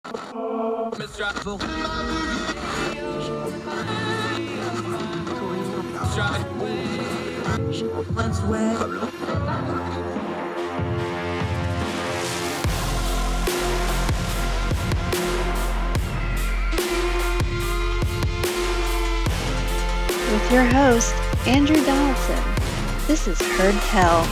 With your host, Andrew Donaldson. This is Heard Tell.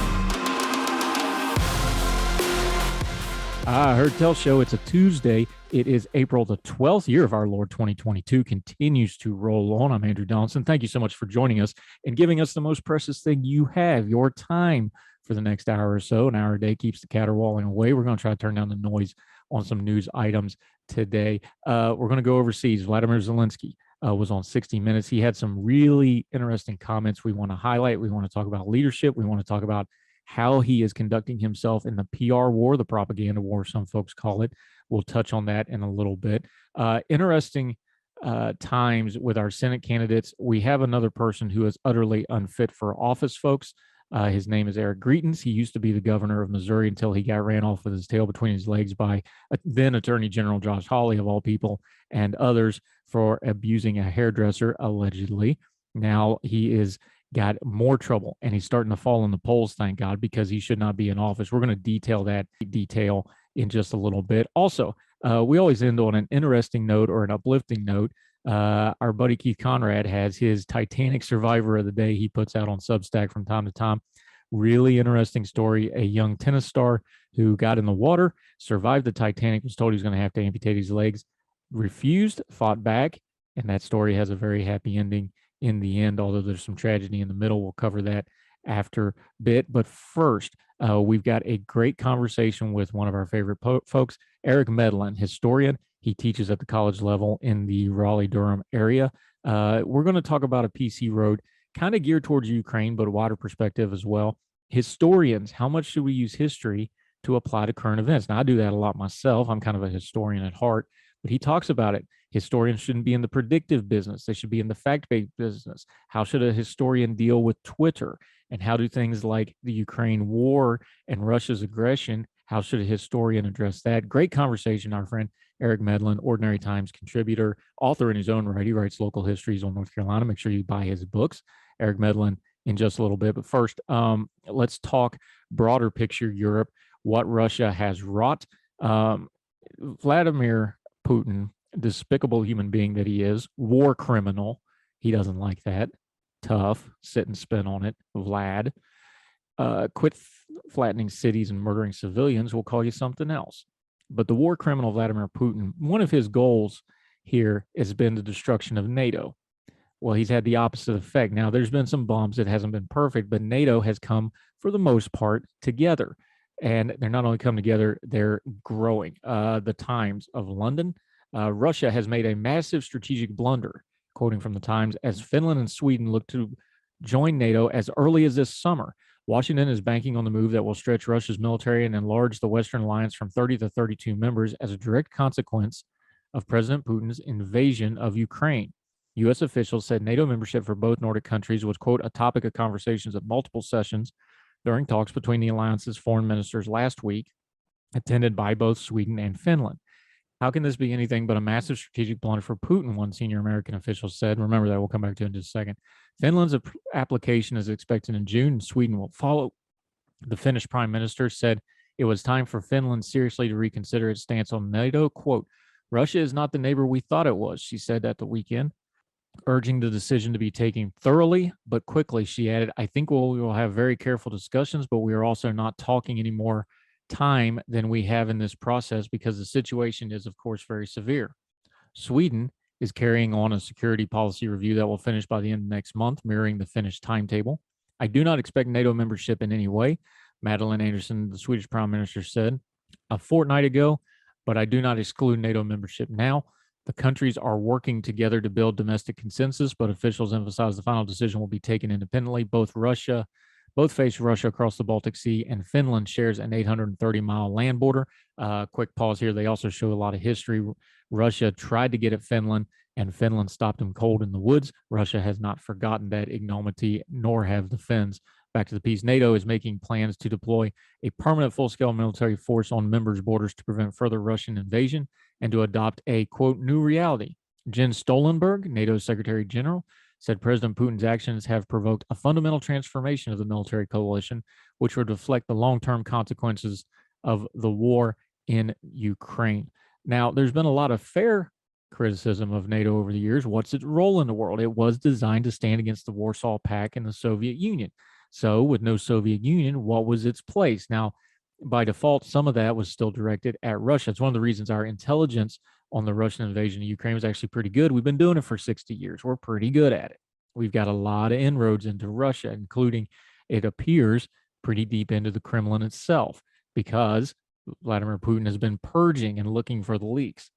Heard Tell Show. It's a Tuesday. It is April the 12th, year of our Lord 2022 continues to roll on. I'm Andrew Donaldson. Thank you so much for joining us and giving us the most precious thing you have, your time, for the next hour or so. An hour a day keeps the caterwauling away. We're going to try to turn down the noise on some news items today. We're going to go overseas. Vladimir Zelensky was on 60 Minutes. He had some really interesting comments we want to highlight. We want to talk about leadership. We want to talk about how he is conducting himself in the PR war, the propaganda war, some folks call it. We'll touch on that in a little bit. Interesting times with our Senate candidates. We have another person who is utterly unfit for office, folks. His name is Eric Geitens. He used to be the governor of Missouri until he got ran off with his tail between his legs by then Attorney General Josh Hawley, of all people, and others for abusing a hairdresser, allegedly. Now he is got more trouble, and he's starting to fall in the polls, thank God, because he should not be in office. We're going to detail that in just a little bit. Also, we always end on an interesting note or an uplifting note. Our buddy Keith Conrad has his Titanic Survivor of the Day he puts out on Substack from time to time. Really interesting story. A young tennis star who got in the water, survived the Titanic, was told he was going to have to amputate his legs, refused, fought back, and that story has a very happy ending in the end, although there's some tragedy in the middle. We'll cover that after a bit. But first, we've got a great conversation with one of our favorite folks, Eric Medlin, historian. He teaches at the college level in the Raleigh-Durham area. We're going to talk about a piece he wrote, kind of geared towards Ukraine, but a wider perspective as well. Historians, how much should we use history to apply to current events? Now, I do that a lot myself. I'm kind of a historian at heart, but he talks about it. Historians shouldn't be in the predictive business. They should be in the fact-based business. How should a historian deal with Twitter? And how do things like the Ukraine war and Russia's aggression, how should a historian address that? Great conversation, our friend Eric Medlin, Ordinary Times contributor, author in his own right. He writes local histories on North Carolina. Make sure you buy his books. Eric Medlin in just a little bit. But first, let's talk broader picture Europe, what Russia has wrought. Vladimir Putin, despicable human being that he is, war criminal. He doesn't like that. Tough, sit and spin on it. Vlad, quit flattening cities and murdering civilians. We'll call you something else. But the war criminal Vladimir Putin, one of his goals here has been the destruction of NATO. Well, he's had the opposite effect. Now, there's been some bumps. It hasn't been perfect, but NATO has come, for the most part, together. And they're not only come together, they're growing. The Times of London, Russia has made a massive strategic blunder, quoting from the Times, as Finland and Sweden look to join NATO as early as this summer. Washington is banking on the move that will stretch Russia's military and enlarge the Western alliance from 30 to 32 members as a direct consequence of President Putin's invasion of Ukraine. U.S. officials said NATO membership for both Nordic countries was, quote, a topic of conversations at multiple sessions during talks between the alliance's foreign ministers last week, attended by both Sweden and Finland. How can this be anything but a massive strategic blunder for Putin, one senior American official said. Remember that. We'll come back to it in just a second. Finland's application is expected in June, and Sweden will follow. The Finnish prime minister said it was time for Finland seriously to reconsider its stance on NATO. Quote, Russia is not the neighbor we thought it was, she said at the weekend, urging the decision to be taken thoroughly but quickly. She added, I think we will have very careful discussions, but we are also not talking anymore time than we have in this process because the situation is, of course, very severe. Sweden is carrying on a security policy review that will finish by the end of next month, mirroring the Finnish timetable. I do not expect NATO membership in any way, Magdalena Andersson, the Swedish prime minister, said a fortnight ago, but I do not exclude NATO membership now. The countries are working together to build domestic consensus, but officials emphasize the final decision will be taken independently. Both face Russia across the Baltic Sea, and Finland shares an 830-mile land border. Quick pause here. They also show a lot of history. Russia tried to get at Finland, and Finland stopped them cold in the woods. Russia has not forgotten that ignominy, nor have the Finns. Back to the piece. NATO is making plans to deploy a permanent full-scale military force on members' borders to prevent further Russian invasion and to adopt a, quote, new reality. Jens Stoltenberg, NATO's Secretary General, said President Putin's actions have provoked a fundamental transformation of the military coalition, which would reflect the long-term consequences of the war in Ukraine. Now, there's been a lot of fair criticism of NATO over the years. What's its role in the world? It was designed to stand against the Warsaw Pact and the Soviet Union. So, with no Soviet Union, what was its place? Now, by default, some of that was still directed at Russia. It's one of the reasons our intelligence on the Russian invasion of Ukraine was actually pretty good. We've been doing it for 60 years. We're pretty good at it. We've got a lot of inroads into Russia, including, it appears, pretty deep into the Kremlin itself, because Vladimir Putin has been purging and looking for the leaks.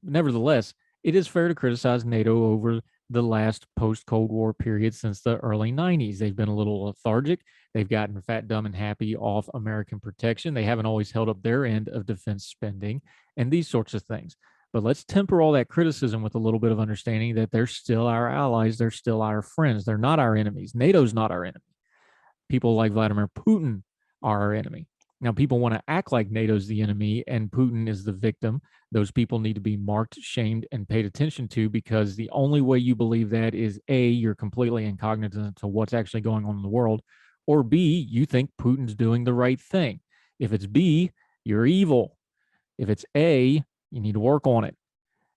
Nevertheless, it is fair to criticize NATO over the last post-Cold War period since the early 90s. They've been a little lethargic. They've gotten fat, dumb, and happy off American protection. They haven't always held up their end of defense spending and these sorts of things. But let's temper all that criticism with a little bit of understanding that they're still our allies. They're still our friends. They're not our enemies. NATO's not our enemy. People like Vladimir Putin are our enemy. Now, people want to act like NATO's the enemy and Putin is the victim. Those people need to be marked, shamed, and paid attention to, because the only way you believe that is A, you're completely incognizant to what's actually going on in the world, or B, you think Putin's doing the right thing. If it's B, you're evil. If it's A, you need to work on it.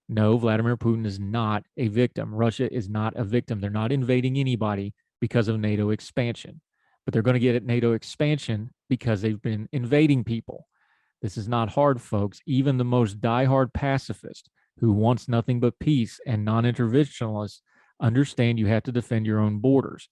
No, Vladimir Putin is not a victim. Russia is not a victim. They're not invading anybody because of NATO expansion, but they're going to get at NATO expansion because they've been invading people. This is not hard, folks. Even the most diehard pacifist who wants nothing but peace and non-interventionists understand you have to defend your own borders.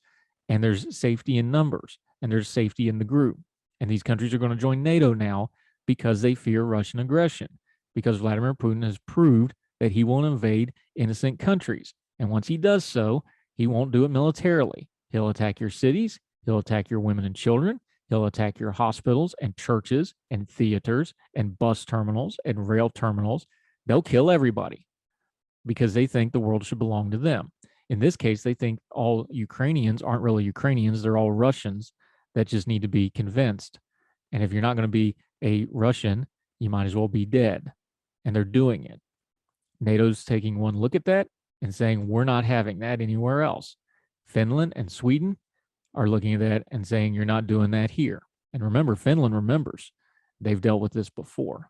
And there's safety in numbers, and there's safety in the group. And these countries are going to join NATO now because they fear Russian aggression, because Vladimir Putin has proved that he won't invade innocent countries. And once he does so, he won't do it militarily. He'll attack your cities. He'll attack your women and children. He'll attack your hospitals and churches and theaters and bus terminals and rail terminals. They'll kill everybody because they think the world should belong to them. In this case, they think all Ukrainians aren't really Ukrainians. They're all Russians that just need to be convinced. And if you're not going to be a Russian, you might as well be dead. And they're doing it. NATO's taking one look at that and saying, we're not having that anywhere else. Finland and Sweden are looking at that and saying, you're not doing that here. And remember, Finland remembers. They've dealt with this before.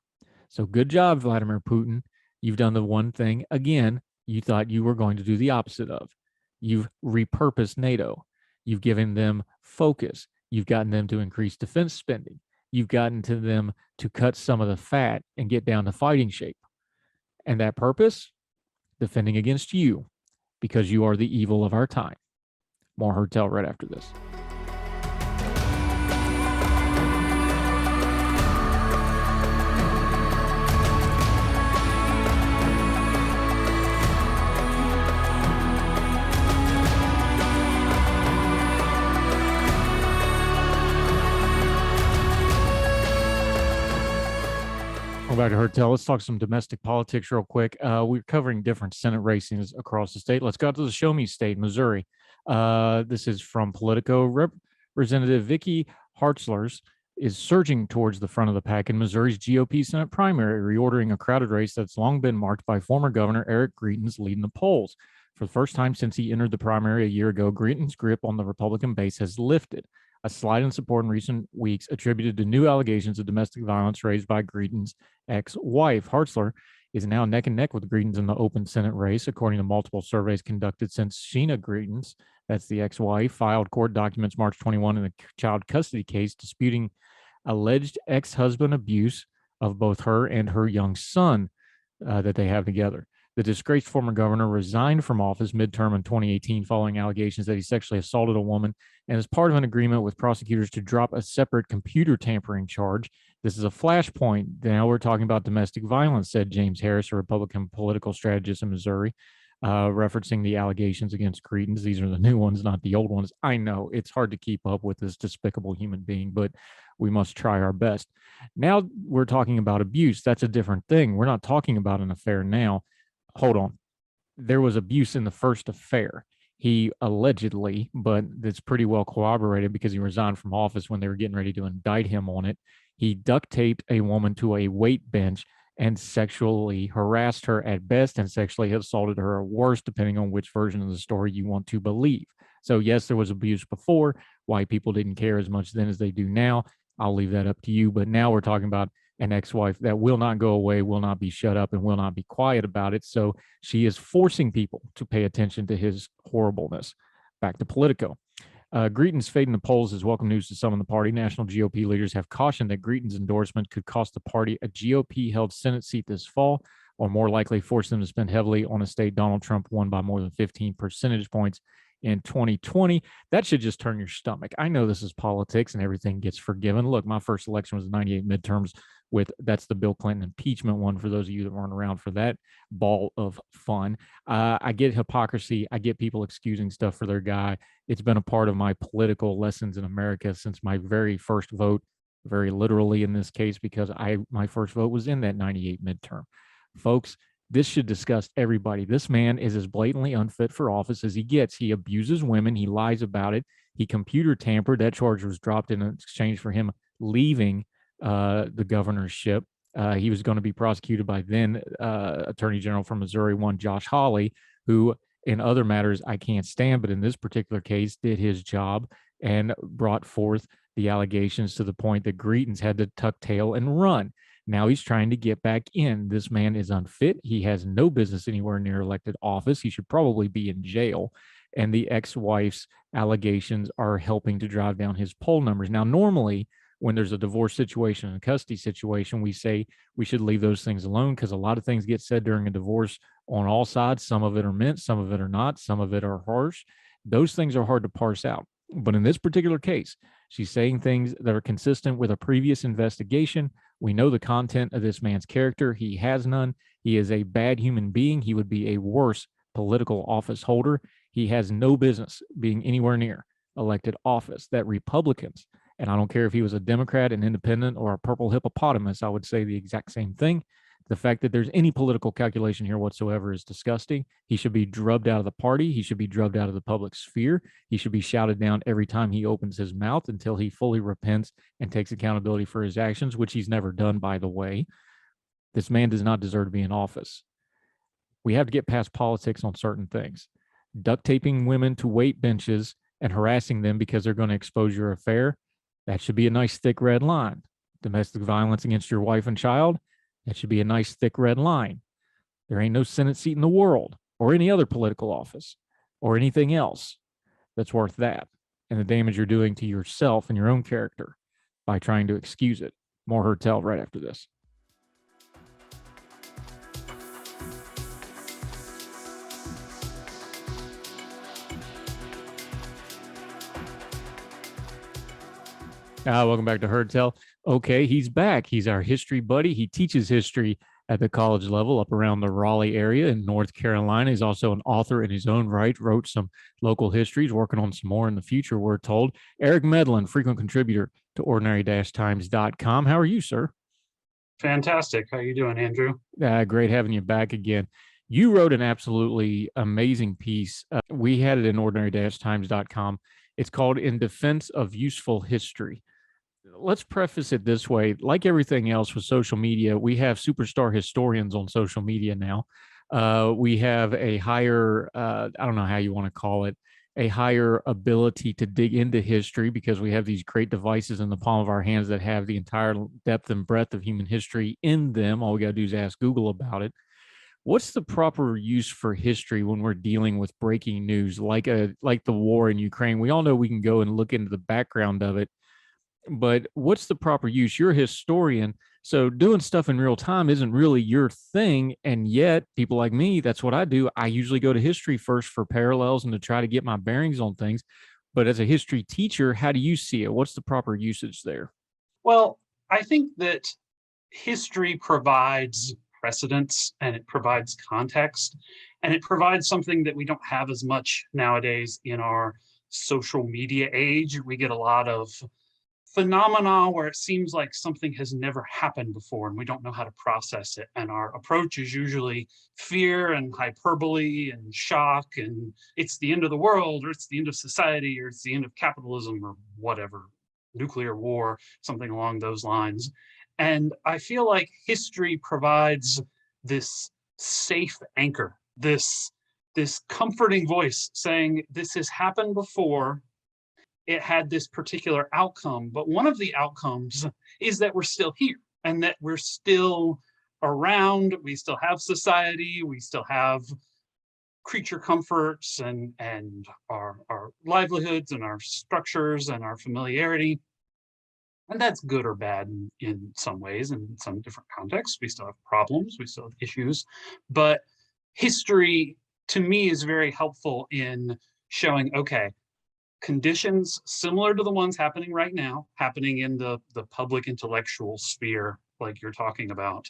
So good job, Vladimir Putin. You've done the one thing, again, you thought you were going to do the opposite of. You've repurposed NATO. You've given them focus. You've gotten them to increase defense spending. You've gotten to them to cut some of the fat and get down to fighting shape. And that purpose? Defending against you, because you are the evil of our time. More Heard Tell right after this. Welcome back to Heard Tell. Let's talk some domestic politics real quick. We're covering different Senate races across the state. Let's go to the Show Me State, Missouri. This is from Politico. Representative Vicky Hartzler is surging towards the front of the pack in Missouri's GOP Senate primary, reordering a crowded race that's long been marked by former Governor Eric Geitens leading the polls. For the first time since he entered the primary a year ago, Geitens' grip on the Republican base has lifted. A slide in support in recent weeks attributed to new allegations of domestic violence raised by Geitens' ex-wife. Hartzler is now neck and neck with Geitens in the open Senate race, according to multiple surveys conducted since Sheena Geitens, that's the ex-wife, filed court documents March 21 in a child custody case disputing alleged ex-husband abuse of both her and her young son that they have together. The disgraced former governor resigned from office midterm in 2018 following allegations that he sexually assaulted a woman, and as part of an agreement with prosecutors to drop a separate computer tampering charge. This is a flashpoint. Now we're talking about domestic violence, said James Harris, a Republican political strategist in Missouri, referencing the allegations against Geitens. These are the new ones, not the old ones. I know it's hard to keep up with this despicable human being, but we must try our best. Now we're talking about abuse. That's a different thing. We're not talking about an affair now. Hold on. There was abuse in the first affair. He allegedly, but it's pretty well corroborated because he resigned from office when they were getting ready to indict him on it. He duct taped a woman to a weight bench and sexually harassed her at best and sexually assaulted her at worst, depending on which version of the story you want to believe. So, yes, there was abuse before. White people didn't care as much then as they do now. I'll leave that up to you. But now we're talking about an ex-wife that will not go away, will not be shut up, and will not be quiet about it. So she is forcing people to pay attention to his horribleness. Back to Politico. Geitens fading the polls is welcome news to some in the party. National GOP leaders have cautioned that Geitens' endorsement could cost the party a GOP-held Senate seat this fall, or more likely force them to spend heavily on a state Donald Trump won by more than 15 percentage points in 2020. That should just turn your stomach. I know this is politics and everything gets forgiven. Look, my first election was 98 midterms that's the Bill Clinton impeachment one, for those of you that weren't around for that ball of fun. I get hypocrisy. I get people excusing stuff for their guy. It's been a part of my political lessons in America since my very first vote, very literally in this case, because my first vote was in that 98 midterm. Folks, this should disgust everybody. This man is as blatantly unfit for office as he gets. He abuses women. He lies about it. He computer tampered. That charge was dropped in exchange for him leaving the governorship. He was going to be prosecuted by then Attorney General from Missouri, one Josh Hawley, who in other matters I can't stand, but in this particular case did his job and brought forth the allegations to the point that Geitens had to tuck tail and run. Now he's trying to get back in. This man is unfit. He has no business anywhere near elected office. He should probably be in jail. And the ex-wife's allegations are helping to drive down his poll numbers. Now, normally, when there's a divorce situation and a custody situation, we say we should leave those things alone because a lot of things get said during a divorce on all sides. Some of it are meant, some of it are not, some of it are harsh. Those things are hard to parse out. But in this particular case, she's saying things that are consistent with a previous investigation. We know the content of this man's character. He has none. He is a bad human being. He would be a worse political office holder. He has no business being anywhere near elected office. That Republicans, and I don't care if he was a Democrat, an independent, or a purple hippopotamus, I would say the exact same thing. The fact that there's any political calculation here whatsoever is disgusting. He should be drubbed out of the party. He should be drubbed out of the public sphere. He should be shouted down every time he opens his mouth until he fully repents and takes accountability for his actions, which he's never done, by the way. This man does not deserve to be in office. We have to get past politics on certain things. Duct taping women to weight benches and harassing them because they're going to expose your affair, that should be a nice thick red line. Domestic violence against your wife and child, that should be a nice thick red line. There ain't no Senate seat in the world or any other political office or anything else that's worth that and the damage you're doing to yourself and your own character by trying to excuse it. More Hertel right after this. Welcome back to Hertel. Okay, he's back. He's our history buddy. He teaches history at the college level up around the Raleigh area in North Carolina. He's also an author in his own right, wrote some local histories, working on some more in the future, we're told. Eric Medlin, frequent contributor to ordinary-times.com. How are you, sir? Fantastic. How are you doing, Andrew? Great having you back again. You wrote an absolutely amazing piece. We had it in ordinary-times.com. It's called In Defense of Useful History. Let's preface it this way. Like everything else with social media, we have superstar historians on social media now. We have a higher, I don't know how you want to call it, a higher ability to dig into history because we have these great devices in the palm of our hands that have the entire depth and breadth of human history in them. All we got to do is ask Google about it. What's the proper use for history when we're dealing with breaking news like the war in Ukraine? We all know we can go and look into the background of it, but what's the proper use? You're a historian, so doing stuff in real time isn't really your thing, and yet people like me, that's what I do. I usually go to history first for parallels and to try to get my bearings on things. But as a history teacher, how do you see it? What's the proper usage there? Well, I think that history provides precedents and it provides context and it provides something that we don't have as much nowadays in our social media age. We get a lot of phenomena where it seems like something has never happened before and we don't know how to process it. And our approach is usually fear and hyperbole and shock, and it's the end of the world, or it's the end of society, or it's the end of capitalism, or whatever, nuclear war, something along those lines. And I feel like history provides this safe anchor, this comforting voice saying this has happened before. It had this particular outcome, but one of the outcomes is that we're still here and that we're still around. We still have society. We still have creature comforts and our livelihoods and our structures and our familiarity. And that's good or bad in some ways, in some different contexts. We still have problems, we still have issues, but history to me is very helpful in showing, okay, conditions similar to the ones happening right now, happening in the public intellectual sphere, like you're talking about,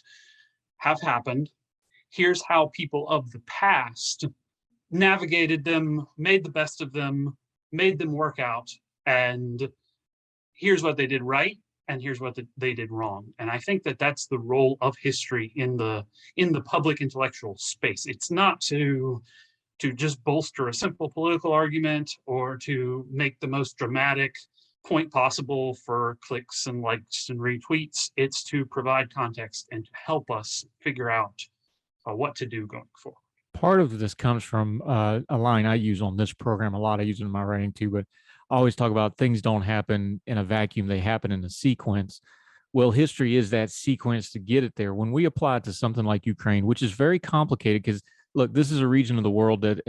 have happened. Here's how people of the past navigated them, made the best of them, made them work out, and here's what they did right, and here's what they did wrong. And I think that that's the role of history in the public intellectual space. It's not to just bolster a simple political argument or to make the most dramatic point possible for clicks and likes and retweets. It's to provide context and to help us figure out what to do going forward. Part of this comes from a line I use on this program a lot. I use it in my writing too, but I always talk about things don't happen in a vacuum, they happen in a sequence. Well, history is that sequence to get it there. When we apply it to something like Ukraine, which is very complicated, because look, this is a region of the world that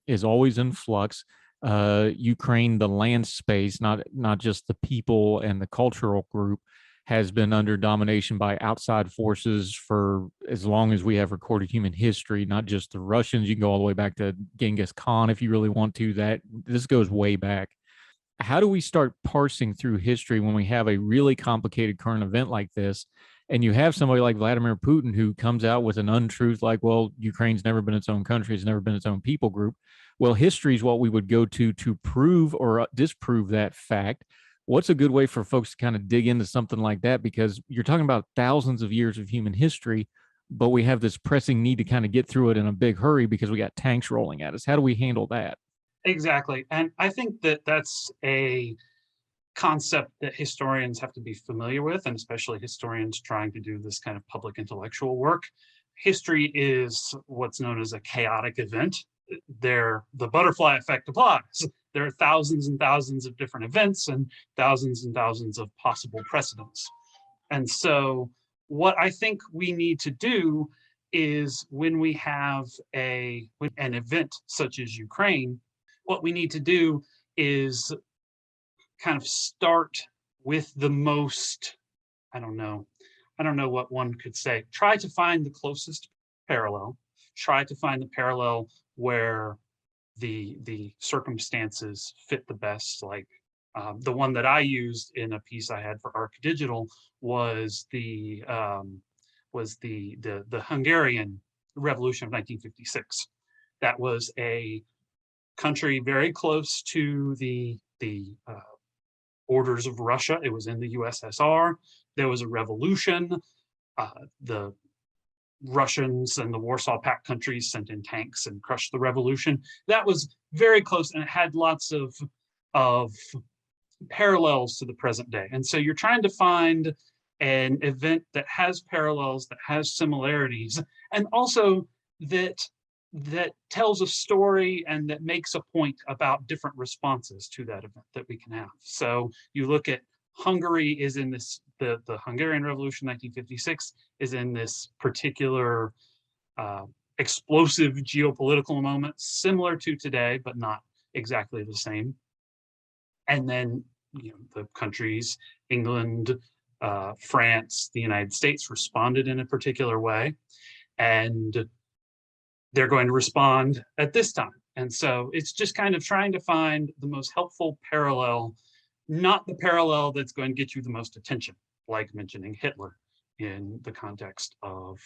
is always in flux. Ukraine, the land space, not just the people and the cultural group, has been under domination by outside forces for as long as we have recorded human history, not just the Russians. You can go all the way back to Genghis Khan if you really want to. That this goes way back. How do we start parsing through history when we have a really complicated current event like this? And you have somebody like Vladimir Putin who comes out with an untruth like, well, Ukraine's never been its own country, it's never been its own people group. Well, history is what we would go to prove or disprove that fact. What's a good way for folks to kind of dig into something like that? Because you're talking about thousands of years of human history, but we have this pressing need to kind of get through it in a big hurry because we got tanks rolling at us. How do we handle that? Exactly. And I think that that's a concept that historians have to be familiar with, and especially historians trying to do this kind of public intellectual work. History is what's known as a chaotic event. The butterfly effect applies. There are thousands and thousands of different events and thousands of possible precedents. And so what I think we need to do is when we have an event such as Ukraine, what we need to do is kind of start with the most, I don't know what one could say. Try to find the closest parallel. Try to find the parallel where the circumstances fit the best. Like the one that I used in a piece I had for Arc Digital was the Hungarian Revolution of 1956. That was a country very close to the borders of Russia. It was in the USSR. There was a revolution. The Russians and the Warsaw Pact countries sent in tanks and crushed the revolution. That was very close, and it had lots of parallels to the present day. And so you're trying to find an event that has parallels, that has similarities, and also that tells a story and that makes a point about different responses to that event that we can have. So you look at Hungary is in this, the Hungarian Revolution 1956 is in this particular explosive geopolitical moment, similar to today, but not exactly the same. And then the countries, England, France, the United States responded in a particular way, and they're going to respond at this time. And so it's just kind of trying to find the most helpful parallel, not the parallel that's going to get you the most attention, like mentioning Hitler in the context of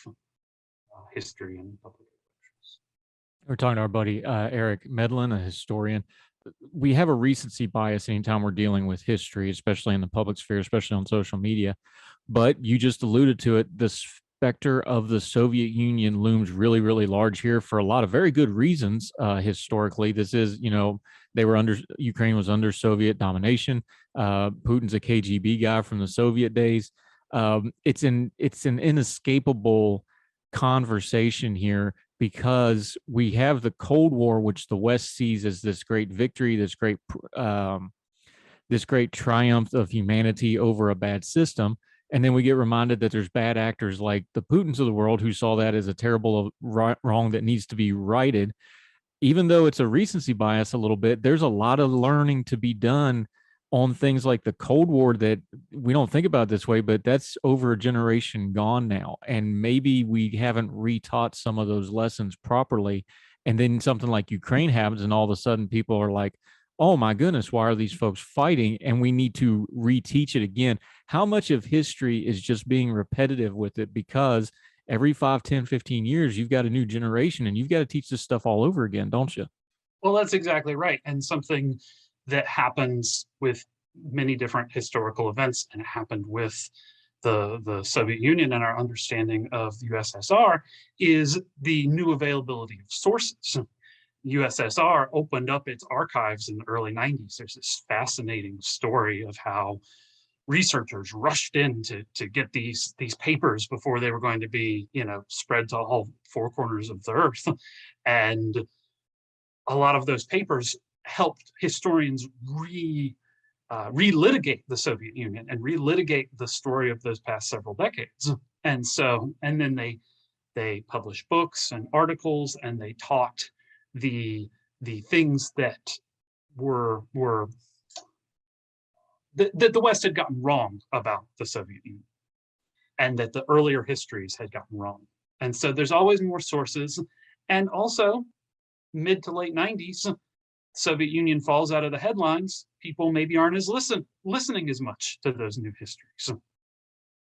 history and public relations. We're talking to our buddy Eric Medlin, a historian. We have a recency bias anytime we're dealing with history, especially in the public sphere, especially on social media. But you just alluded to it, the specter of the Soviet Union looms really, really large here for a lot of very good reasons. Historically, this is, Ukraine was under Soviet domination. Putin's a KGB guy from the Soviet days. It's an inescapable conversation here because we have the Cold War, which the West sees as this great victory, this great triumph of humanity over a bad system. And then we get reminded that there's bad actors like the Putins of the world who saw that as a terrible wrong that needs to be righted. Even though it's a recency bias a little bit, there's a lot of learning to be done on things like the Cold War that we don't think about this way, but that's over a generation gone now. And maybe we haven't retaught some of those lessons properly. And then something like Ukraine happens, and all of a sudden people are like, oh my goodness, why are these folks fighting? And we need to reteach it again. How much of history is just being repetitive with it? Because every 5, 10, 15 years, you've got a new generation and you've got to teach this stuff all over again, don't you? Well, that's exactly right. And something that happens with many different historical events, and it happened with the Soviet Union and our understanding of the USSR, is the new availability of sources. USSR opened up its archives in the early 90s. There's this fascinating story of how researchers rushed in to get these papers before they were going to be, spread to all four corners of the earth. And a lot of those papers helped historians relitigate the Soviet Union and relitigate the story of those past several decades. And then they published books and articles, and they taught the things that were that the West had gotten wrong about the Soviet Union, and that the earlier histories had gotten wrong. And so there's always more sources. And also, mid to late 90s, Soviet Union falls out of the headlines. People maybe aren't as listening as much to those new histories.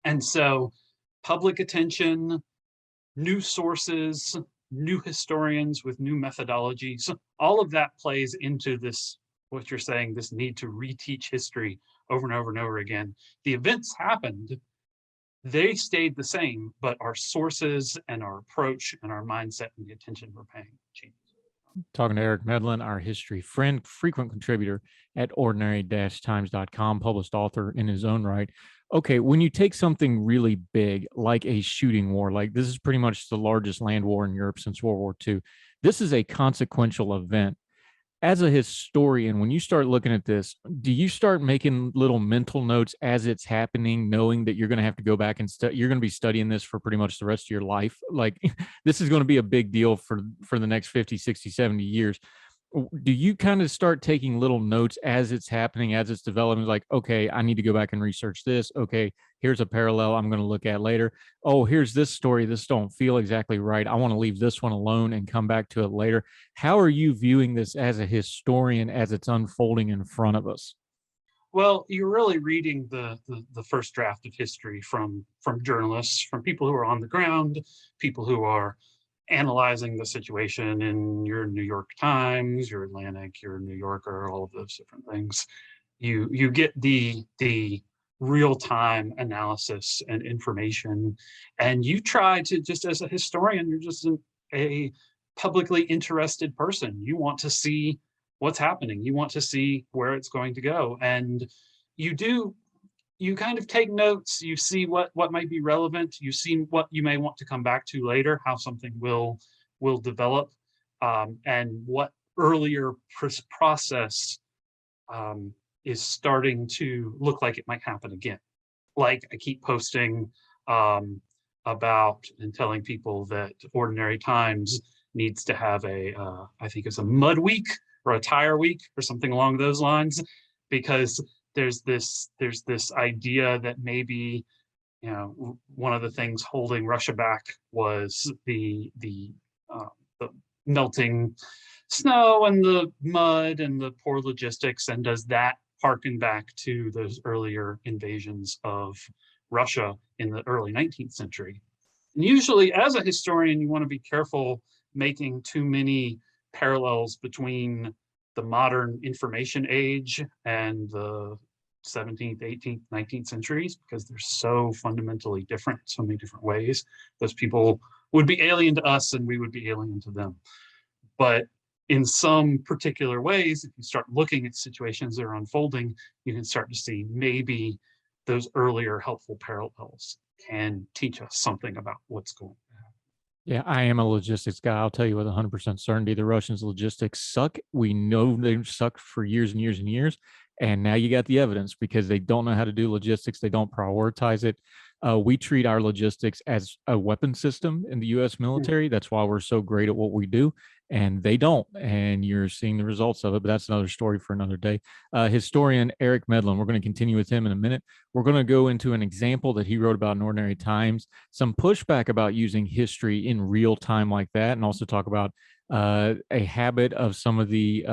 And so public attention, new sources, new historians with new methodologies, all of that plays into this, what you're saying, this need to reteach history over and over and over again. The events happened, they stayed the same, but our sources and our approach and our mindset and the attention we're paying changed. Talking to Eric Medlin, our history friend, frequent contributor at ordinary-times.com, published author in his own right. Okay, when you take something really big, like a shooting war, like this is pretty much the largest land war in Europe since World War II, this is a consequential event. As a historian, when you start looking at this, do you start making little mental notes as it's happening, knowing that you're going to have to go back and you're going to be studying this for pretty much the rest of your life? Like this is going to be a big deal for the next 50, 60, 70 years. Do you kind of start taking little notes as it's happening, as it's developing? Like, okay, I need to go back and research this. Okay, here's a parallel I'm going to look at later. Oh, here's this story. This don't feel exactly right. I want to leave this one alone and come back to it later. How are you viewing this as a historian as it's unfolding in front of us? Well, you're really reading the first draft of history from journalists, from people who are on the ground, people who are analyzing the situation in your New York Times, your Atlantic, your New Yorker, all of those different things. You get the real-time analysis and information, and you try to, just as a historian, you're just a publicly interested person. You want to see what's happening. You want to see where it's going to go. And you kind of take notes, you see what might be relevant, you see what you may want to come back to later, how something will develop, and what earlier process is starting to look like it might happen again. Like I keep posting about and telling people that Ordinary Times needs to have I think it's a mud week or a tire week or something along those lines, because there's this idea that maybe one of the things holding Russia back was the melting snow and the mud and the poor logistics, and does that harken back to those earlier invasions of Russia in the early 19th century? And usually, as a historian, you want to be careful making too many parallels between the modern information age and the 17th, 18th, 19th centuries, because they're so fundamentally different in so many different ways. Those people would be alien to us and we would be alien to them. But in some particular ways, if you start looking at situations that are unfolding, you can start to see maybe those earlier helpful parallels can teach us something about what's going on. Yeah, I am a logistics guy. I'll tell you with 100% certainty, the Russians' logistics suck. We know they've sucked for years and years and years. And now you got the evidence because they don't know how to do logistics. They don't prioritize it. We treat our logistics as a weapon system in the U.S. military. That's why we're so great at what we do. And they don't. And you're seeing the results of it. But that's another story for another day. Historian Eric Medlin, we're going to continue with him in a minute. We're going to go into an example that he wrote about in Ordinary Times, some pushback about using history in real time like that, and also talk about a habit of some of the,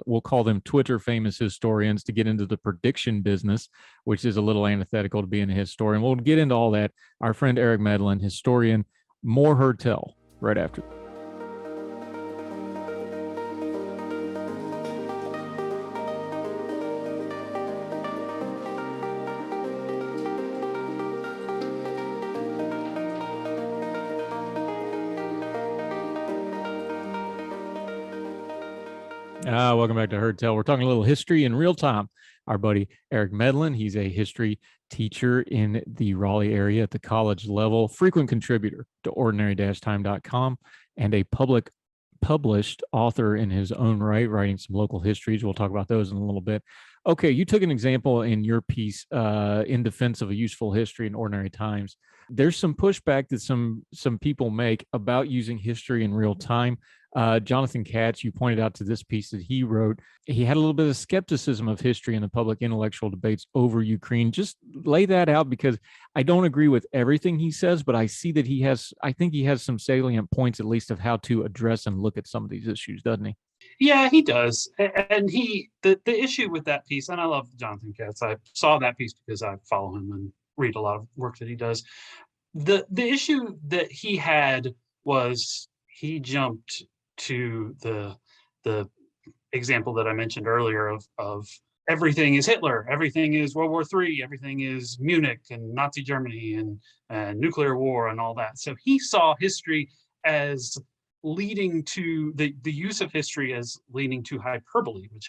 we'll call them Twitter famous historians, to get into the prediction business, which is a little antithetical to being a historian. We'll get into all that. Our friend Eric Medlin, historian, more Heard Tell right after. Welcome back to Heard Tell. We're talking a little history in real time. Our buddy Eric Medlin, he's a history teacher in the Raleigh area at the college level, frequent contributor to ordinary-time.com, and a published author in his own right, writing some local histories. We'll talk about those in a little bit. Okay, you took an example in your piece in defense of a useful history in Ordinary Times. There's some pushback that some people make about using history in real time. Jonathan Katz, you pointed out to this piece that he wrote, he had a little bit of skepticism of history in the public intellectual debates over Ukraine. Just lay that out, because I don't agree with everything he says, but I see that I think he has some salient points, at least, of how to address and look at some of these issues, doesn't he? Yeah, he does. And the issue with that piece, and I love Jonathan Katz. I saw that piece because I follow him and read a lot of work that he does. The issue that he had was he jumped to the example that I mentioned earlier of everything is Hitler, everything is World War III, everything is Munich and Nazi Germany and nuclear war and all that. So he saw history as leading to the use of history as leading to hyperbole, which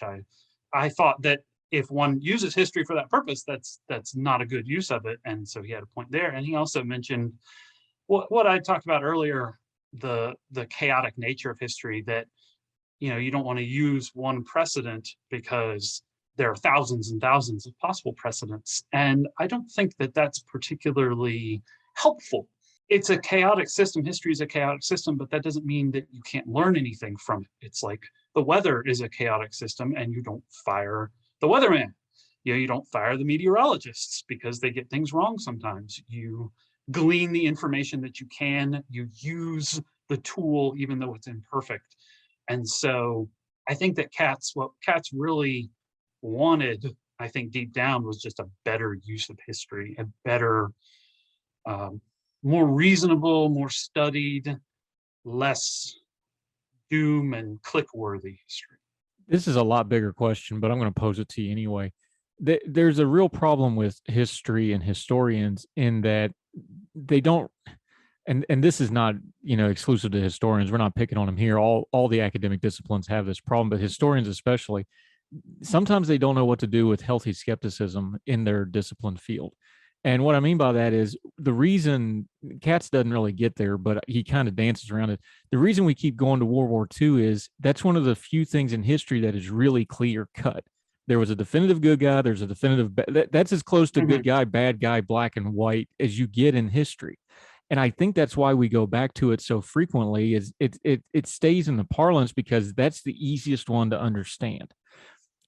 I thought that if one uses history for that purpose, that's not a good use of it. And so he had a point there. And he also mentioned what I talked about earlier, the chaotic nature of history, that you don't want to use one precedent because there are thousands and thousands of possible precedents. And I don't think that that's particularly helpful. It's a chaotic system. History is a chaotic system, but that doesn't mean that you can't learn anything from it. It's like the weather is a chaotic system, and you don't fire the weatherman. You don't fire the meteorologists because they get things wrong sometimes. You glean the information that you can. You use the tool, even though it's imperfect. And so I think that what Katz really wanted, I think deep down, was just a better use of history, a better, more reasonable, more studied, less doom and click-worthy history. This is a lot bigger question, but I'm going to pose it to you anyway. There's a real problem with history and historians in that they don't, and this is not exclusive to historians. We're not picking on them here. All the academic disciplines have this problem, but historians especially, sometimes they don't know what to do with healthy skepticism in their discipline field. And what I mean by that is, the reason Katz doesn't really get there, but he kind of dances around it. The reason we keep going to World War II is that's one of the few things in history that is really clear cut. There was a definitive good guy. There's a definitive that's as close to good guy, bad guy, black and white as you get in history. And I think that's why we go back to it so frequently. Is it stays in the parlance because that's the easiest one to understand.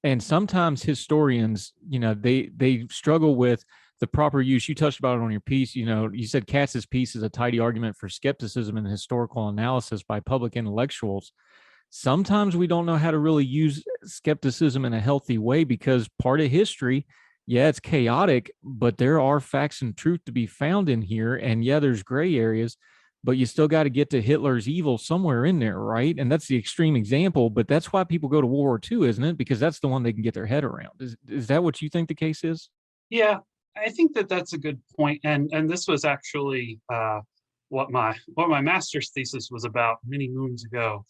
And sometimes historians, they struggle with the proper use. You touched about it on your piece. You said Katz's piece is a tidy argument for skepticism and historical analysis by public intellectuals. Sometimes we don't know how to really use skepticism in a healthy way, because part of history, yeah, it's chaotic, but there are facts and truth to be found in here. And yeah, there's gray areas, but you still got to get to Hitler's evil somewhere in there, right? And that's the extreme example, but that's why people go to World War II, isn't it? Because that's the one they can get their head around. Is that what you think the case is? Yeah, I think that that's a good point. And this was actually what my master's thesis was about many moons ago.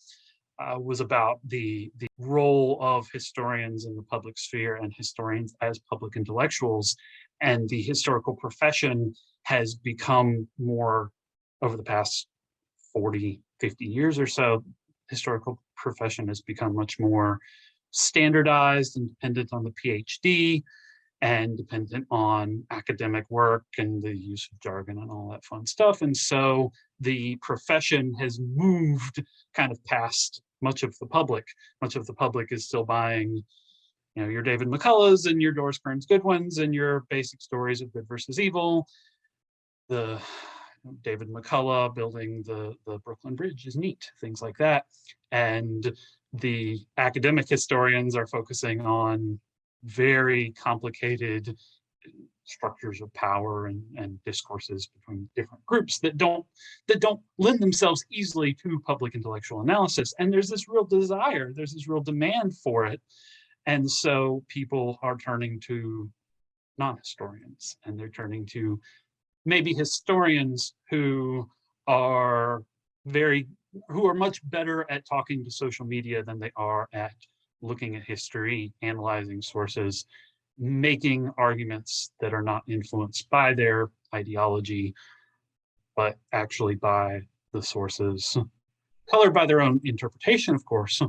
Was about the role of historians in the public sphere and historians as public intellectuals. And the historical profession has become more, over the past 40, 50 years or so, historical profession has become much more standardized and dependent on the PhD and dependent on academic work and the use of jargon and all that fun stuff. And so the profession has moved kind of past much of the public. Much of the public is still buying, your David McCulloughs and your Doris Kearns Goodwins and your basic stories of good versus evil. The David McCullough building the Brooklyn Bridge is neat, things like that. And the academic historians are focusing on very complicated structures of power and discourses between different groups that don't lend themselves easily to public intellectual analysis. And there's this real desire, there's this real demand for it. And so people are turning to non-historians, and they're turning to maybe historians who are much better at talking to social media than they are at looking at history, analyzing sources, making arguments that are not influenced by their ideology, but actually by the sources, colored by their own interpretation, of course,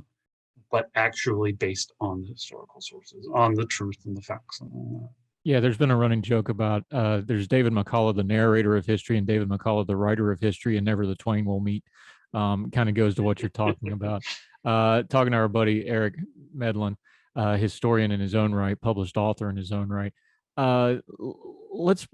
but actually based on the historical sources, on the truth and the facts and all that. Yeah, there's been a running joke about there's David McCullough, the narrator of history, and David McCullough, the writer of history, and never the twain will meet. Kind of goes to what you're talking about. Talking to our buddy Eric Medlin, historian in his own right, published author in his own right. Let's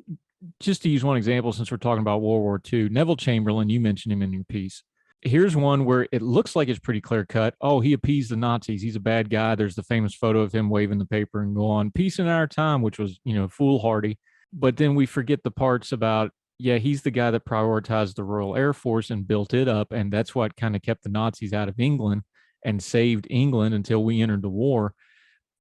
just to use one example, since we're talking about World War II, Neville Chamberlain, you mentioned him in your piece. Here's one where it looks like it's pretty clear cut. Oh, he appeased the Nazis. He's a bad guy. There's the famous photo of him waving the paper and go on, peace in our time, which was, foolhardy. But then we forget the parts about, yeah, he's the guy that prioritized the Royal Air Force and built it up. And that's what kind of kept the Nazis out of England and saved England until we entered the war.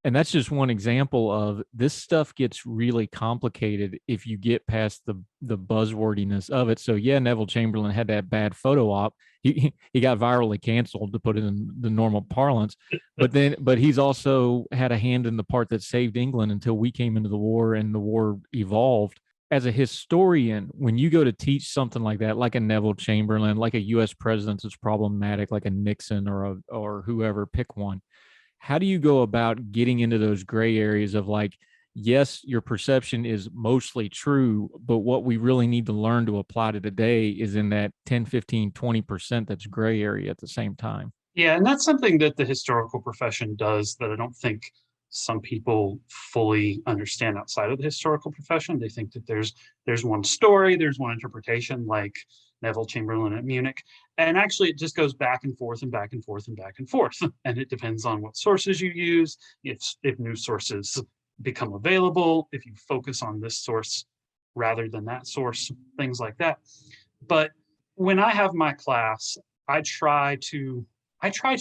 And that's just one example of this stuff gets really complicated if you get past the buzzwordiness of it. So yeah, Neville Chamberlain had that bad photo op. He got virally canceled, to put it in the normal parlance. But he's also had a hand in the part that saved England until we came into the war and the war evolved. As a historian, when you go to teach something like that, like a Neville Chamberlain, like a U.S. president that's problematic, like a Nixon or whoever, pick one. How do you go about getting into those gray areas of like, yes, your perception is mostly true, but what we really need to learn to apply to today is in that 10, 15, 20% that's gray area at the same time? Yeah, and that's something that the historical profession does that I don't think some people fully understand outside of the historical profession. They think that there's one story, there's one interpretation, like Neville Chamberlain at Munich. And actually, it just goes back and forth and back and forth and back and forth. And it depends on what sources you use, if new sources become available, if you focus on this source rather than that source, things like that. But when I have my class, I try to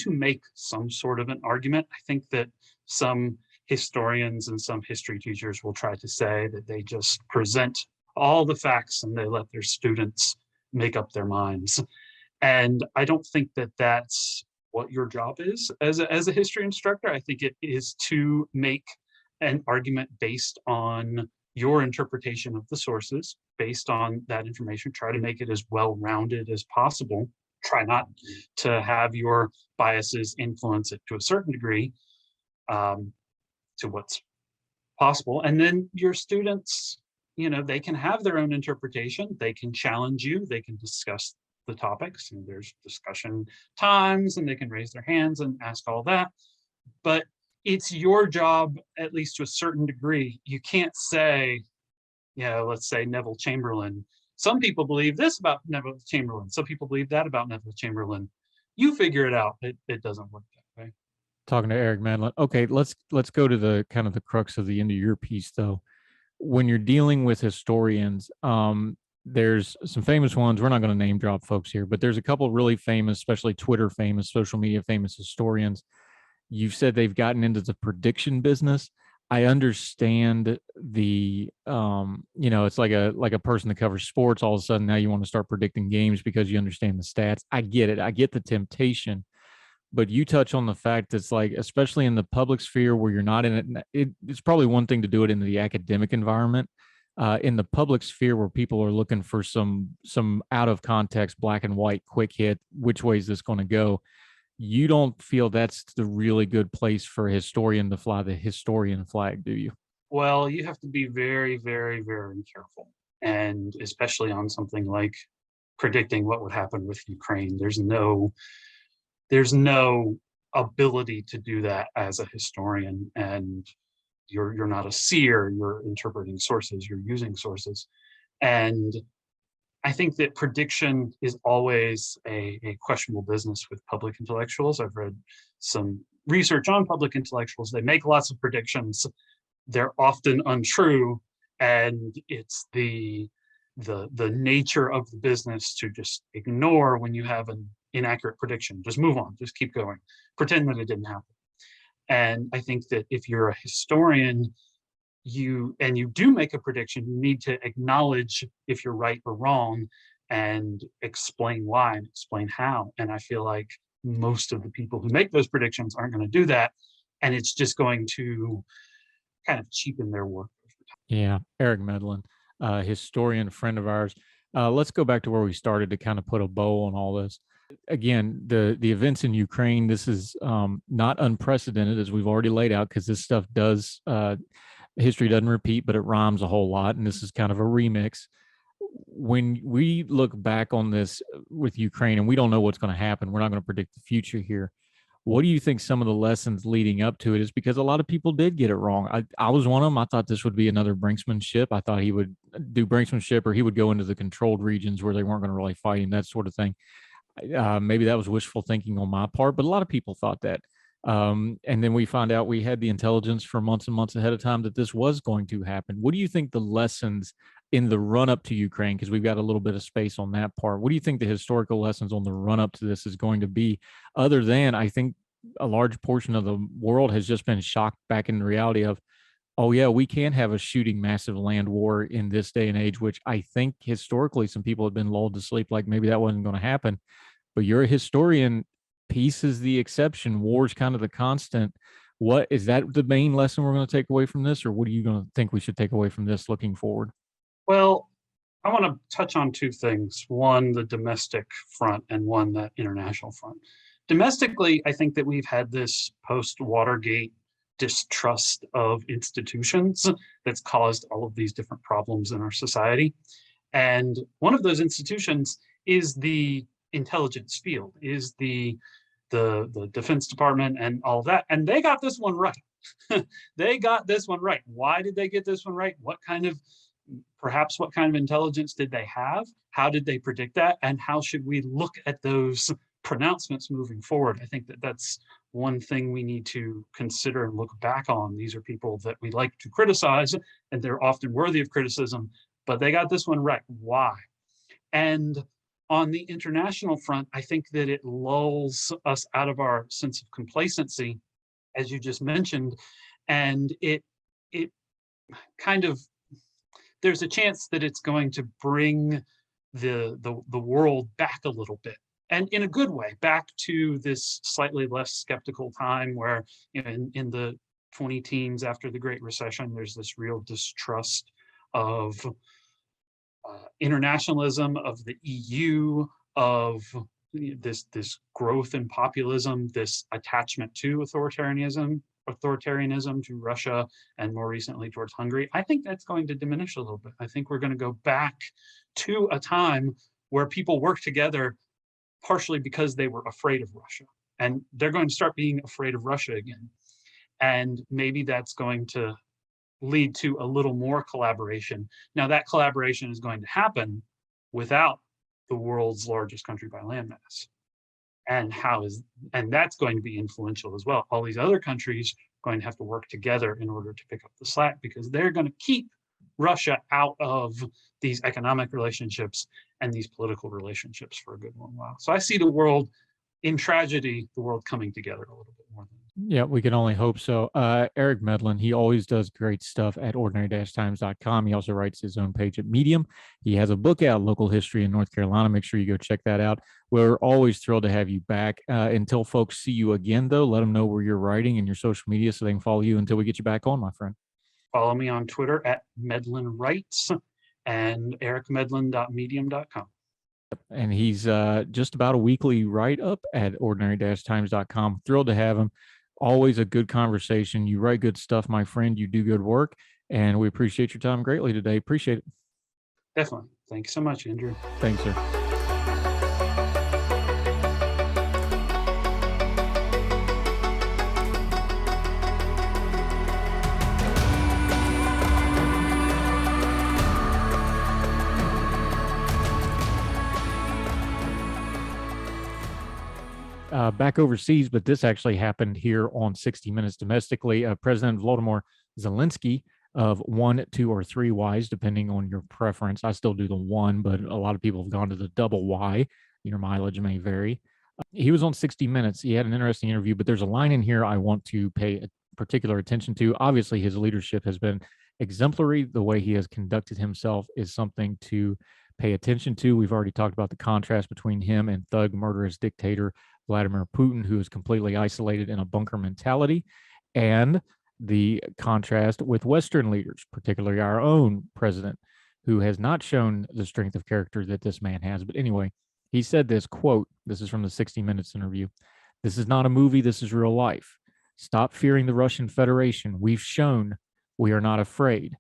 make some sort of an argument. I think that some historians and some history teachers will try to say that they just present all the facts and they let their students make up their minds. And I don't think that that's what your job is as a history instructor. I think it is to make an argument based on your interpretation of the sources, based on that information. Try to make it as well-rounded as possible. Try not to have your biases influence it to a certain degree, to what's possible. And then your students, they can have their own interpretation. They can challenge you. They can discuss the topics. And there's discussion times, and they can raise their hands and ask all that. But it's your job, at least to a certain degree. You can't say, let's say Neville Chamberlain. Some people believe this about Neville Chamberlain. Some people believe that about Neville Chamberlain. You figure it out. It doesn't work that way. Talking to Eric Medlin. Okay, let's go to the kind of the crux of the end of your piece, though. When you're dealing with historians, there's some famous ones. We're not going to name drop folks here, but there's a couple really famous, especially Twitter famous, social media famous historians. You've said they've gotten into the prediction business. I understand the, it's like a person that covers sports. All of a sudden now you want to start predicting games because you understand the stats. I get it. I get the temptation. But you touch on the fact that's like, especially in the public sphere where you're not in it, it's probably one thing to do it in the academic environment. in the public sphere where people are looking for some out of context, black and white, quick hit, which way is this going to go? You don't feel that's the really good place for a historian to fly the historian flag, do you? Well, you have to be very, very, very careful. And especially on something like predicting what would happen with Ukraine. There's no ability to do that as a historian. And you're not a seer, you're interpreting sources, you're using sources. And I think that prediction is always a questionable business with public intellectuals. I've read some research on public intellectuals. They make lots of predictions. They're often untrue, and it's the nature of the business to just ignore when you have an inaccurate prediction. Just move on, just keep going, pretend that it didn't happen. And I think that if you're a historian, you do make a prediction, you need to acknowledge if you're right or wrong and explain why and explain how. And I feel like most of the people who make those predictions aren't going to do that. And it's just going to kind of cheapen their work. Yeah, Eric Medlin, historian, friend of ours. Let's go back to where we started to kind of put a bow on all this. Again, the events in Ukraine, this is not unprecedented, as we've already laid out, because this stuff does, history doesn't repeat, but it rhymes a whole lot, and this is kind of a remix. When we look back on this with Ukraine, and we don't know what's going to happen, we're not going to predict the future here. What do you think some of the lessons leading up to it is? Because a lot of people did get it wrong. I was one of them. I thought this would be another brinksmanship. I thought he would do brinksmanship, or he would go into the controlled regions where they weren't going to really fight him, that sort of thing. Maybe that was wishful thinking on my part, but a lot of people thought that. And then we find out we had the intelligence for months and months ahead of time that this was going to happen. What do you think the lessons in the run up to Ukraine, because we've got a little bit of space on that part, what do you think the historical lessons on the run up to this is going to be, other than I think a large portion of the world has just been shocked back in the reality of, oh yeah, we can have a shooting massive land war in this day and age, which I think historically some people have been lulled to sleep like maybe that wasn't going to happen. But you're a historian, peace is the exception, war's kind of the constant. What is that the main lesson we're going to take away from this, or what are you going to think we should take away from this looking forward? Well, I want to touch on two things. One, the domestic front, and one, the international front. Domestically, I think that we've had this post-Watergate distrust of institutions that's caused all of these different problems in our society. And one of those institutions is the intelligence field, is the Defense Department and all of that. And they got this one right. They got this one right. Why did they get this one right? What kind of intelligence did they have? How did they predict that? And how should we look at those pronouncements moving forward? I think that that's one thing we need to consider and look back on. These are people that we like to criticize, and they're often worthy of criticism, but they got this one right. Why? And on the international front, I think that it lulls us out of our sense of complacency, as you just mentioned, and it kind of, there's a chance that it's going to bring the world back a little bit, and in a good way, back to this slightly less skeptical time where, you know, in the 20 teens after the Great Recession, there's this real distrust of internationalism, of the EU, of this growth in populism, this attachment to authoritarianism to Russia, and more recently towards Hungary. I think that's going to diminish a little bit. I think we're going to go back to a time where people work together partially because they were afraid of Russia. And they're going to start being afraid of Russia again. And maybe that's going to lead to a little more collaboration. Now, that collaboration is going to happen without the world's largest country by landmass. And that's going to be influential as well. All these other countries are going to have to work together in order to pick up the slack, because they're going to keep Russia out of these economic relationships and these political relationships for a good long while. So I see the world in tragedy, the world coming together a little bit more than. Yeah, we can only hope so. Eric Medlin, he always does great stuff at ordinary-times.com. He also writes his own page at Medium. He has a book out, Local History in North Carolina. Make sure you go check that out. We're always thrilled to have you back. Until folks see you again, though, let them know where you're writing and your social media so they can follow you until we get you back on, my friend. Follow me on Twitter at Medlin Writes and ericmedlin.medium.com. And he's just about a weekly write-up at ordinary-times.com. Thrilled to have him. Always a good conversation. You write good stuff, my friend. You do good work, and we appreciate your time greatly today. Appreciate it. Definitely. Thanks so much, Andrew. Thanks, sir. Back overseas, but this actually happened here on 60 Minutes domestically. President Volodymyr Zelensky of 1, 2, or 3 Ys, depending on your preference. I still do the 1, but a lot of people have gone to the double Y. Your mileage may vary. He was on 60 Minutes. He had an interesting interview, but there's a line in here I want to pay particular attention to. Obviously, his leadership has been exemplary. The way he has conducted himself is something to pay attention to. We've already talked about the contrast between him and thug murderous dictator Vladimir Putin, who is completely isolated in a bunker mentality, and the contrast with Western leaders, particularly our own president, who has not shown the strength of character that this man has. But anyway, he said this, quote, this is from the 60 Minutes interview. "This is not a movie. This is real life. Stop fearing the Russian Federation. We've shown we are not afraid.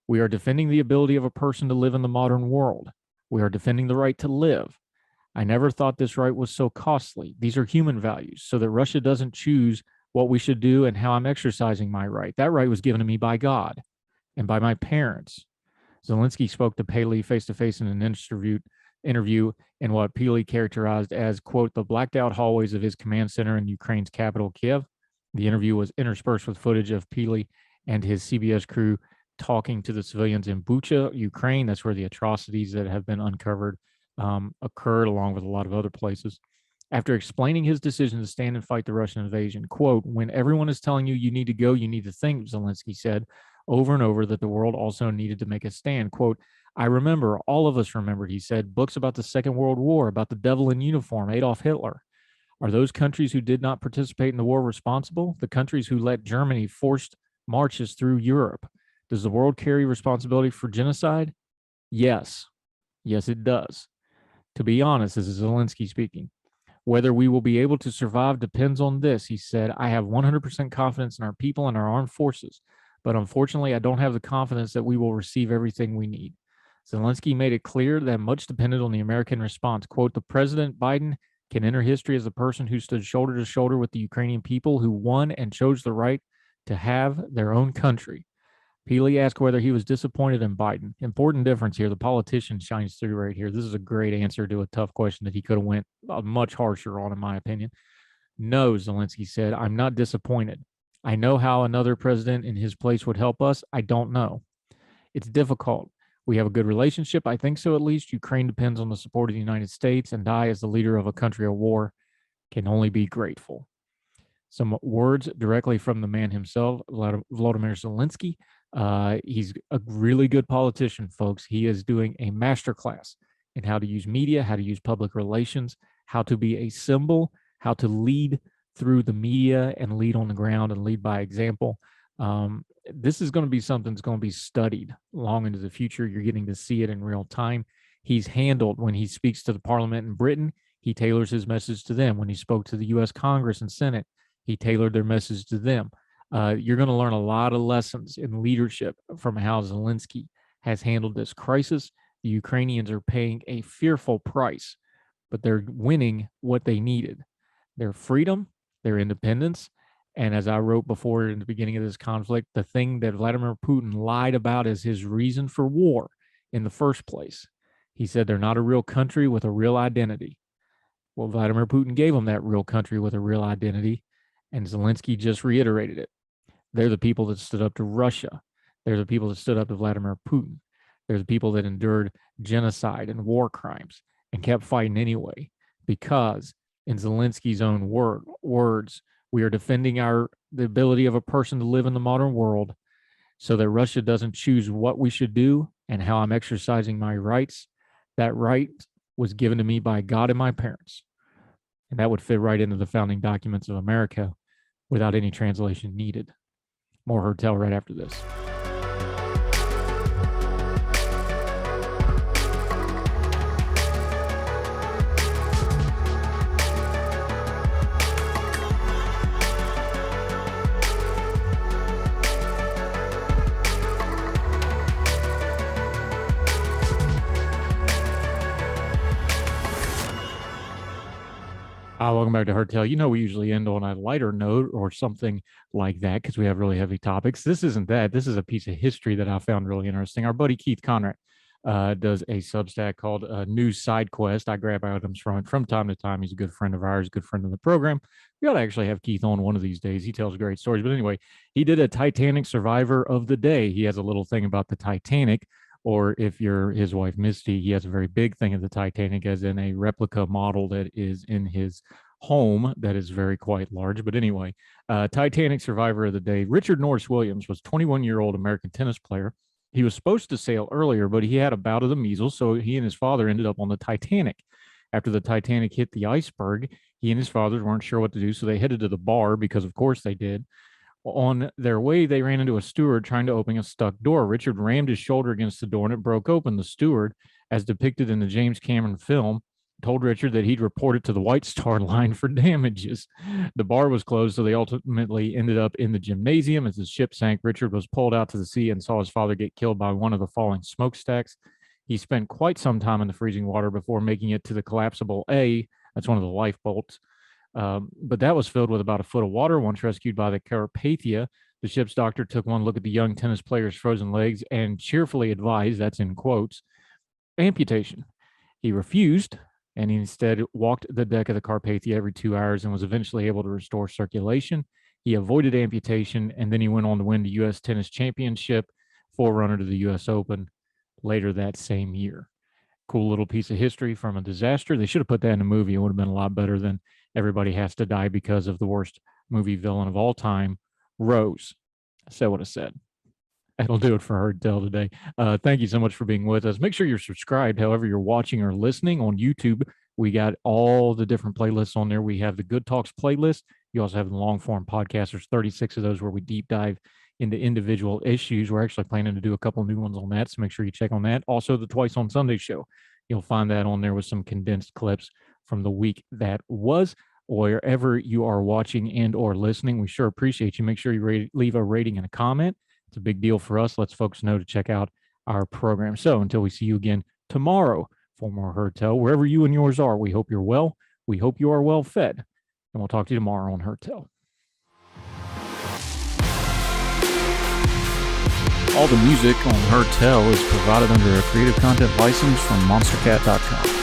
We are defending the ability of a person to live in the modern world. We are defending the right to live. I never thought this right was so costly. These are human values, so that Russia doesn't choose what we should do and how I'm exercising my right. That right was given to me by God and by my parents." Zelensky spoke to Paley face-to-face in an interview in what Paley characterized as, quote, the blacked out hallways of his command center in Ukraine's capital, Kiev. The interview was interspersed with footage of Paley and his CBS crew talking to the civilians in Bucha, Ukraine. That's where the atrocities that have been uncovered occurred, along with a lot of other places. After explaining his decision to stand and fight the Russian invasion, quote, "When everyone is telling you you need to go, you need to think," Zelensky said over and over that the world also needed to make a stand. Quote, "I remember, all of us remembered," he said, "books about the Second World War, about the devil in uniform, Adolf Hitler. Are those countries who did not participate in the war responsible? The countries who let Germany forced marches through Europe? Does the world carry responsibility for genocide? Yes. Yes, it does. To be honest," this is Zelensky speaking, "whether we will be able to survive depends on this," he said. "I have 100% confidence in our people and our armed forces, but unfortunately, I don't have the confidence that we will receive everything we need." Zelensky made it clear that much depended on the American response. Quote, "The President Biden can enter history as the person who stood shoulder to shoulder with the Ukrainian people, who won and chose the right to have their own country." Peely asked whether he was disappointed in Biden. Important difference here. The politician shines through right here. This is a great answer to a tough question that he could have went much harsher on, in my opinion. "No," Zelensky said, "I'm not disappointed. I know how another president in his place would help us. I don't know. It's difficult. We have a good relationship. I think so, at least. Ukraine depends on the support of the United States, and I, as the leader of a country at war, can only be grateful." Some words directly from the man himself, Volodymyr Zelensky. He's a really good politician, folks. He is doing a masterclass in how to use media, how to use public relations, how to be a symbol, how to lead through the media and lead on the ground and lead by example. This is going to be something that's going to be studied long into the future. You're getting to see it in real time. He's handled, when he speaks to the parliament in Britain, he tailors his message to them. When he spoke to the U.S. Congress and Senate, he tailored their message to them. You're going to learn a lot of lessons in leadership from how Zelensky has handled this crisis. The Ukrainians are paying a fearful price, but they're winning what they needed: their freedom, their independence. And as I wrote before in the beginning of this conflict, the thing that Vladimir Putin lied about as his reason for war in the first place. He said they're not a real country with a real identity. Well, Vladimir Putin gave them that real country with a real identity, and Zelensky just reiterated it. They're the people that stood up to Russia. They're the people that stood up to Vladimir Putin. They're the people that endured genocide and war crimes and kept fighting anyway, because in Zelensky's own words, we are defending the ability of a person to live in the modern world so that Russia doesn't choose what we should do and how I'm exercising my rights. That right was given to me by God and my parents. And that would fit right into the founding documents of America without any translation needed. More Herd Tell right after this. Welcome back to Hardtail. You know, we usually end on a lighter note or something like that because we have really heavy topics. This isn't that. This is a piece of history that I found really interesting. Our buddy Keith Conrad does a Substack called News Side Quest. I grab items from it from time to time. He's a good friend of ours, good friend of the program. We ought to actually have Keith on one of these days. He tells great stories. But anyway, he did a Titanic Survivor of the Day. He has a little thing about the Titanic. Or if you're his wife, Misty, he has a very big thing of the Titanic, as in a replica model that is in his home that is very quite large. But anyway, Titanic Survivor of the Day. Richard Norris Williams was 21-year-old American tennis player. He was supposed to sail earlier, but he had a bout of the measles, so he and his father ended up on the Titanic. After the Titanic hit the iceberg, he and his father weren't sure what to do, so they headed to the bar because, of course, they did. On their way, they ran into a steward trying to open a stuck door. Richard rammed his shoulder against the door and it broke open. The steward, as depicted in the James Cameron film, told Richard that he'd report it to the White Star Line for damages. The bar was closed, so they ultimately ended up in the gymnasium. As the ship sank, Richard was pulled out to the sea and saw his father get killed by one of the falling smokestacks. He spent quite some time in the freezing water before making it to the collapsible A. That's one of the lifeboats. But that was filled with about a foot of water. Once rescued by the Carpathia, the ship's doctor took one look at the young tennis player's frozen legs and cheerfully advised, that's in quotes, amputation. He refused, and he instead walked the deck of the Carpathia every 2 hours and was eventually able to restore circulation. He avoided amputation, and then he went on to win the U.S. Tennis Championship, forerunner to the U.S. Open later that same year. Cool little piece of history from a disaster. They should have put that in a movie. It would have been a lot better than everybody has to die because of the worst movie villain of all time, Rose. I said what I said. That'll do it for Hardtail today. Thank you so much for being with us. Make sure you're subscribed, however you're watching or listening on YouTube. We got all the different playlists on there. We have the Good Talks playlist. You also have the long form podcast. There's 36 of those where we deep dive into individual issues. We're actually planning to do a couple new ones on that, so make sure you check on that. Also, the Twice on Sunday show. You'll find that on there with some condensed clips from the week that was. Wherever you are watching and or listening, we sure appreciate you. Make sure you leave a rating and a comment. It's a big deal for us. Lets folks know to check out our program. So until we see you again tomorrow for more Hardtail, wherever you and yours are, we hope you're well. We hope you are well fed. And we'll talk to you tomorrow on Hardtail. All the music on Hardtail is provided under a Creative Content license from monstercat.com.